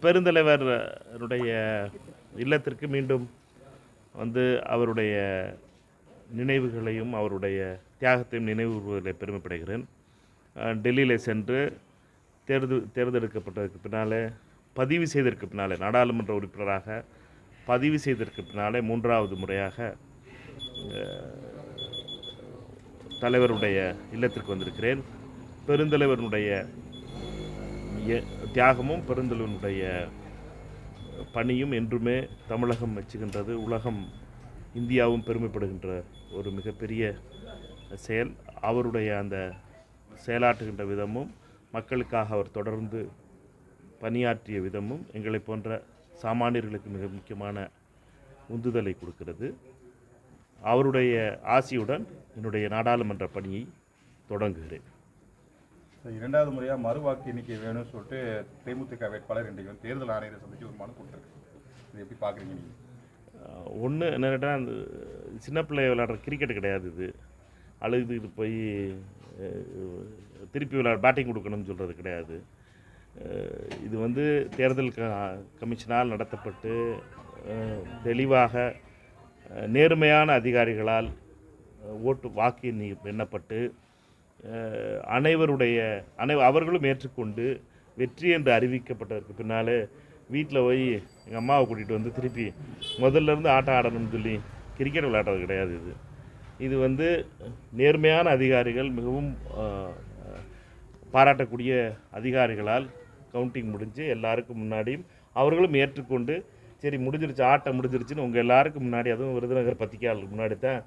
பெருந்தலைவருடைய இல்லத்திற்கு மீண்டும் வந்து அவருடைய நினைவுகளையும் அவருடைய தியாகத்தையும் நினைவுறுவதில் பெருமைப்படுகிறேன். டெல்லியில் சென்று தேர்ந்தெடுக்கப்பட்டதற்கு பின்னாலே பதிவு செய்ததற்கு பின்னாலே நாடாளுமன்ற உறுப்பினராக பதிவு செய்ததற்கு பின்னாலே 3வது முறையாக தலைவருடைய இல்லத்திற்கு வந்திருக்கிறேன். பெருந்தலைவருடைய தியாகமும் பெருந்தலைவனுடைய பணியும் என்றுமே தமிழகம் மெச்சுகின்றது. உலகம் இந்தியாவும் பெருமைப்படுகின்ற ஒரு மிகப்பெரிய செயல். அவருடைய அந்த செயலாற்றுகின்ற விதமும் மக்களுக்காக அவர் தொடர்ந்து பணியாற்றிய விதமும் எங்களை போன்ற சாமானியர்களுக்கு மிக முக்கியமான உந்துதலை கொடுக்கிறது. அவருடைய ஆசியுடன் என்னுடைய நாடாளுமன்ற பணியை தொடங்குகிறேன். 2வது முறையாக மறுவாக்கு எண்ணிக்கை வேணும்னு சொல்லிட்டு தேமுதிக வேட்பாளர் இன்றைக்கு தேர்தல் ஆணையரை சந்தித்து ஒரு மனு கொடுத்துருக்கு. இது எப்படி பார்க்குறீங்க நீங்கள்? ஒன்று என்னென்னா, அந்த சின்ன பிள்ளை விளையாடுற கிரிக்கெட் கிடையாது. இது அழுதுகிட்டு போய் திருப்பி பேட்டிங் கொடுக்கணும்னு சொல்கிறது கிடையாது. இது வந்து தேர்தல் கமிஷனால் நடத்தப்பட்டு தெளிவாக நேர்மையான அதிகாரிகளால் வாக்கு எண்ணப்பட்டு அவர்களும் ஏற்றுக்கொண்டு வெற்றி என்று அறிவிக்கப்பட்டதற்கு பின்னாலே வீட்டில் போய் எங்கள் அம்மாவை கூட்டிகிட்டு வந்து திருப்பி முதல்லேருந்து ஆட்டம் ஆடணும்னு சொல்லி கிரிக்கெட் விளையாடுறது கிடையாது. இது வந்து நேர்மையான அதிகாரிகள், மிகவும் பாராட்டக்கூடிய அதிகாரிகளால் கவுண்டிங் முடிஞ்சு எல்லாருக்கும் முன்னாடியும் அவர்களும் ஏற்றுக்கொண்டு சரி முடிஞ்சிருச்சு, ஆட்டம் முடிஞ்சிருச்சுன்னு உங்கள் எல்லாருக்கும் முன்னாடி, அதுவும் விருதுநகர் பத்திரிகையாளருக்கு முன்னாடி தான்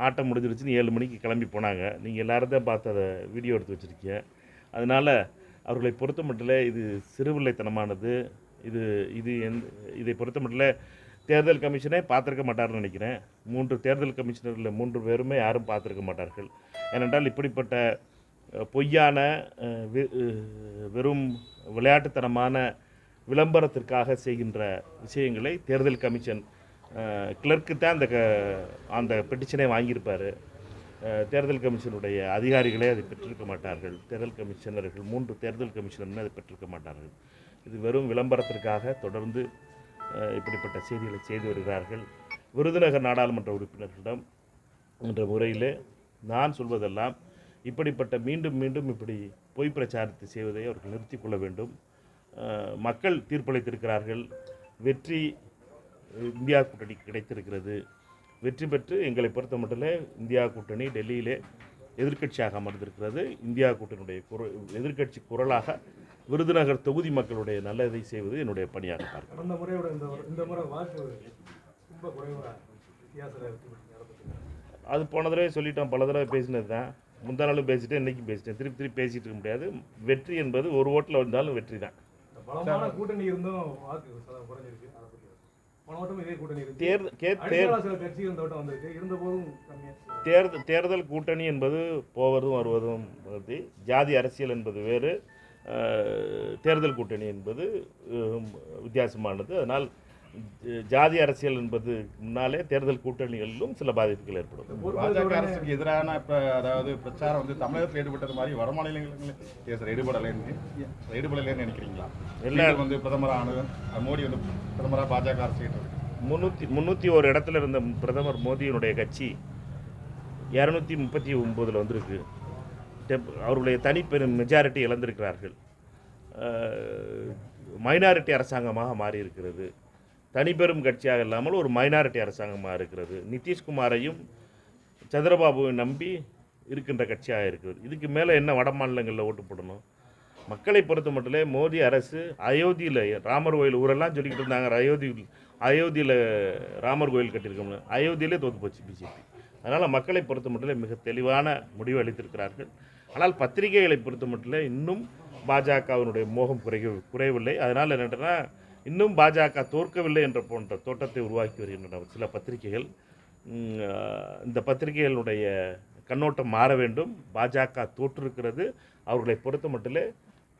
ஆட்டம் முடிஞ்சிருச்சுன்னு 7 மணிக்கு கிளம்பி போனாங்க. நீங்கள் எல்லோரும் தான் பார்த்து அதை வீடியோ எடுத்து வச்சுருக்கீங்க. அதனால் அவர்களை பொறுத்த மட்டும் இது சிறுபிள்ளைத்தனமானது. இதை பொறுத்த மட்டும் தேர்தல் கமிஷனே பார்த்துருக்க மாட்டார்னு நினைக்கிறேன். 3 தேர்தல் கமிஷனரில் 3 பேருமே யாரும் பார்த்துருக்க மாட்டார்கள். ஏனென்றால் இப்படிப்பட்ட பொய்யான வெறும் விளையாட்டுத்தனமான விளம்பரத்திற்காக செய்கின்ற விஷயங்களை தேர்தல் கமிஷன் கிளர்க்கு தான் அந்த பெட்டிஷனை வாங்கியிருப்பார். தேர்தல் கமிஷனுடைய அதிகாரிகளே அதை பெற்றிருக்க மாட்டார்கள். தேர்தல் கமிஷனர்கள் 3 தேர்தல் கமிஷனருமே அதை பெற்றிருக்க மாட்டார்கள். இது வெறும் விளம்பரத்திற்காக தொடர்ந்து இப்படிப்பட்ட செய்திகளை செய்து வருகிறார்கள். விருதுநகர் நாடாளுமன்ற உறுப்பினர்களிடம் என்ற முறையில் நான் சொல்வதெல்லாம் இப்படிப்பட்ட மீண்டும் மீண்டும் இப்படி பொய் பிரச்சாரத்தை செய்வதை அவர்கள் நிறுத்திக் கொள்ள வேண்டும். மக்கள் தீர்ப்பளித்திருக்கிறார்கள். வெற்றி இந்தியா கூட்டணிக்கு கிடைத்திருக்கிறது. வெற்றி பெற்று எங்களை பொறுத்த மட்டும் இந்தியா கூட்டணி டெல்லியிலே எதிர்க்கட்சியாக அமர்ந்திருக்கிறது. இந்தியா கூட்டணியுடைய எதிர்க்கட்சி குரலாக விருதுநகர் தொகுதி மக்களுடைய நல்லதை செய்வது என்னுடைய பணியாக பார்க்கிறேன். அது போன தடவை சொல்லிட்டோம், பல தடவை பேசினது தான். முந்தா நாளும் பேசிட்டேன், இன்றைக்கும் பேசிட்டேன். திருப்பி பேசிகிட்டு இருக்க முடியாது. வெற்றி என்பது ஒரு ஓட்டில் வந்தாலும் வெற்றி தான். கூட்டணி இருந்தும் வாக்கு குறைஞ்சிருக்கு. தேர்தல் கூட்டணி என்பது போவதும் வருவதும் ஜாதி அரசியல் என்பது வேறு, தேர்தல் கூட்டணி என்பது வித்தியாசமானது. அதனால் ஜாதி அரசியல் என்பது முன்னாலே தேர்தல் கூட்டணிகளிலும் சில பாதிப்புகள் ஏற்படும். பாஜக அரசுக்கு எதிரான அதாவது பிரச்சாரம் வந்து தமிழகத்தில் ஈடுபட்டது மாதிரி வட மாநிலங்களில் ஈடுபடலைன்னு நினைக்கிறீங்களா? எல்லாம் வந்து பிரதமரான மோடி வந்து பிரதமராக பாஜக அரசு 301 இடத்துல இருந்த பிரதமர் மோடியினுடைய கட்சி 239 வந்திருக்கு. அவருடைய தனிப்பெரும் மெஜாரிட்டி இழந்திருக்கிறார்கள். மைனாரிட்டி அரசாங்கமாக மாறி இருக்கிறது. தனிப்பெரும் கட்சியாக இல்லாமல் ஒரு மைனாரிட்டி அரசாங்கமாக இருக்கிறது. நிதிஷ்குமாரையும் சந்திரபாபுவை நம்பி இருக்கின்ற கட்சியாக இருக்கிறது. இதுக்கு மேலே என்ன வட மாநிலங்களில் ஓட்டு போடணும்? மக்களை பொறுத்த மட்டும் மோடி அரசு அயோத்தியில் ராமர் கோயில் ஊரெல்லாம் சொல்லிக்கிட்டு இருந்தாங்க. அயோத்தியில் ராமர் கோயில் கட்டியிருக்கோம்னு. அயோத்தியிலே தோற்று போச்சு பிஜேபி. அதனால் மக்களை பொறுத்த மட்டும் மிக தெளிவான முடிவு அளித்திருக்கிறார்கள். ஆனால் பத்திரிகைகளை பொறுத்த மட்டும் இன்னும் பாஜகவினுடைய மோகம் குறையவில்லை. அதனால் என்னென்னா இன்னும் பாஜக தோற்கவில்லை என்ற போன்ற தோட்டத்தை உருவாக்கி வருகின்றன சில பத்திரிகைகள். இந்த பத்திரிகைகளுடைய கண்ணோட்டம் மாற வேண்டும். பாஜக தோற்றிருக்கிறது. அவர்களை பொறுத்த மட்டும்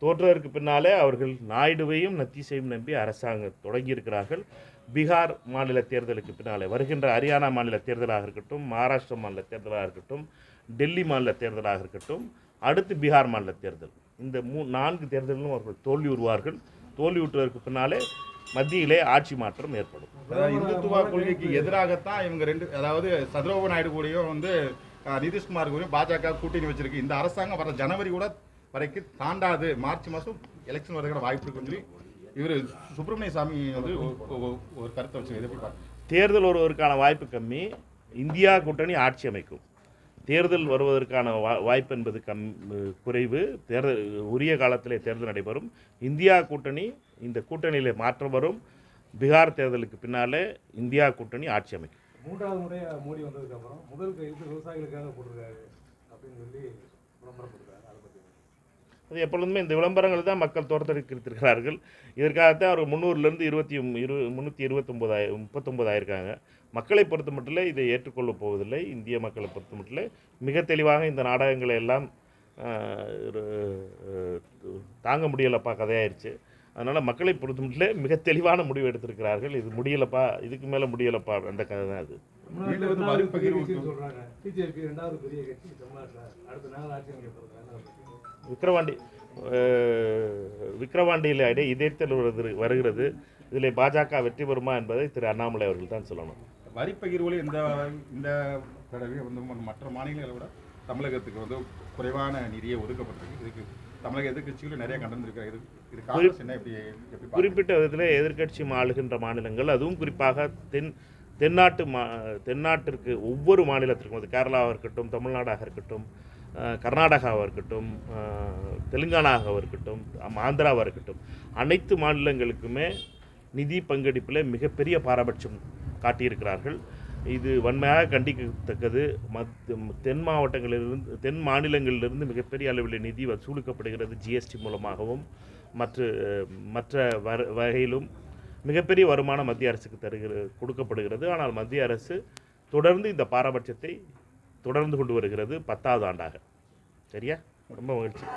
தோற்றதற்கு பின்னாலே அவர்கள் நாயுடுவையும் நத்தீஷையும் நம்பி அரசாங்கம் தொடங்கியிருக்கிறார்கள். பீகார் மாநில தேர்தலுக்கு பின்னாலே வருகின்ற ஹரியானா மாநில தேர்தலாக இருக்கட்டும், மகாராஷ்டிரா மாநில தேர்தலாக இருக்கட்டும், டெல்லி மாநில தேர்தலாக இருக்கட்டும், அடுத்து பீகார் மாநில தேர்தல், இந்த 4 தேர்தலிலும் அவர்கள் தோல்வி உருவார்கள். தோல்வியுற்றதற்கு பின்னாலே மத்தியிலே ஆட்சி மாற்றம் ஏற்படும். அதாவது இந்துத்துவ கொள்கைக்கு எதிராகத்தான் இவங்க ரெண்டு, அதாவது சந்திரபாபு நாயுடு கூடயும் வந்து நிதிஷ்குமார் கூடயும் பாஜக கூட்டணி வச்சிருக்கு. இந்த அரசாங்கம் வர ஜனவரி கூட வரைக்கும் தாண்டாது, மார்ச் மாதம் எலெக்ஷன் வருகிற வாய்ப்பு இருக்குன்னு சொல்லி இவர் சுப்பிரமணிய சாமி வந்து ஒரு கருத்தை வச்சு எப்படி பார்க்க? தேர்தல் வருவதற்கான வாய்ப்பு கம்மி. இந்தியா கூட்டணி ஆட்சி அமைக்கும். தேர்தல் வருவதற்கான வாய்ப்பு என்பது குறைவு. தேர்தல் உரிய காலத்திலே தேர்தல் நடைபெறும். இந்தியா கூட்டணி, இந்த கூட்டணியிலே மாற்றம் வரும். பீகார் தேர்தலுக்கு பின்னாலே இந்தியா கூட்டணி ஆட்சி அமைக்கும். 3வது முறையாக மோடி வந்ததுக்கப்புறம் முதல் கையெழுத்து விவசாயிகளுக்காக போட்டிருக்காரு அப்படின்னு சொல்லி விளம்பரப்படுறாரு. அதை பற்றி அது எப்பொழுதுமே இந்த விளம்பரங்கள் தான் மக்கள் தோற்கடித்திருக்கிறார்கள். இதற்காகத்தான் அவர் 300லேருந்து 329 ஆயிருக்காங்க. மக்களை பொறுத்த மட்டும் இதை ஏற்றுக்கொள்ளப் போவதில்லை. இந்திய மக்களை பொறுத்த மட்டும் மிக தெளிவாக இந்த நாடகங்களை எல்லாம் தாங்க முடியலப்பா கதையாயிருச்சு. அதனால் மக்களை பொறுத்த மட்டும் மிக தெளிவான முடிவு எடுத்திருக்கிறார்கள். இது முடியலப்பா, இதுக்கு மேலே முடியலப்பா, அந்த கதை தான் அது. சொல்றாங்க பிஜேபி 2வது பெரிய கட்சி தமிழ்நாட்டில் அடுத்த நாள் ஆட்சி அமைக்க போகிறாங்க. விக்கிரவாண்டியில் இடைத்தேர்தல் வருகிறது. இதில் பாஜக வெற்றி பெறுமா என்பதை திரு அண்ணாமலை அவர்கள் தான் சொல்லணும். வரி பகிர்வுல இந்த தடவை வந்து மற்ற மாநிலங்களை விட தமிழகத்துக்கு வந்து குறைவான நிதியை ஒதுக்கப்பட்டிருக்கு. இதுக்கு தமிழக எதிர்கட்சிகளும் நிறைய கண்டந்திருக்கிறாங்க. குறிப்பிட்ட விதத்தில் எதிர்கட்சி ஆளுகின்ற மாநிலங்கள், அதுவும் குறிப்பாக தென்னாட்டிற்கு ஒவ்வொரு மாநிலத்திற்கும், அது கேரளாவாக இருக்கட்டும், தமிழ்நாடாக இருக்கட்டும், கர்நாடகாவாக இருக்கட்டும், தெலுங்கானாவாக இருக்கட்டும், ஆந்திராவாக இருக்கட்டும், அனைத்து மாநிலங்களுக்குமே நிதி பங்கெடுப்பில் மிகப்பெரிய பாரபட்சம் காட்டியிருக்கிறார்கள். இது வன்மையாக கண்டிக்கத்தக்கது. தென் மாநிலங்களிலிருந்து மிகப்பெரிய அளவில் நிதி வசூலிக்கப்படுகிறது. ஜிஎஸ்டி மூலமாகவும் மற்ற வகையிலும் மிகப்பெரிய வருமானம் மத்திய அரசுக்கு கொடுக்கப்படுகிறது. ஆனால் மத்திய அரசு தொடர்ந்து இந்த பாரபட்சத்தை தொடர்ந்து கொண்டு வருகிறது 10வது ஆண்டாக. சரியா? ரொம்ப மகிழ்ச்சி.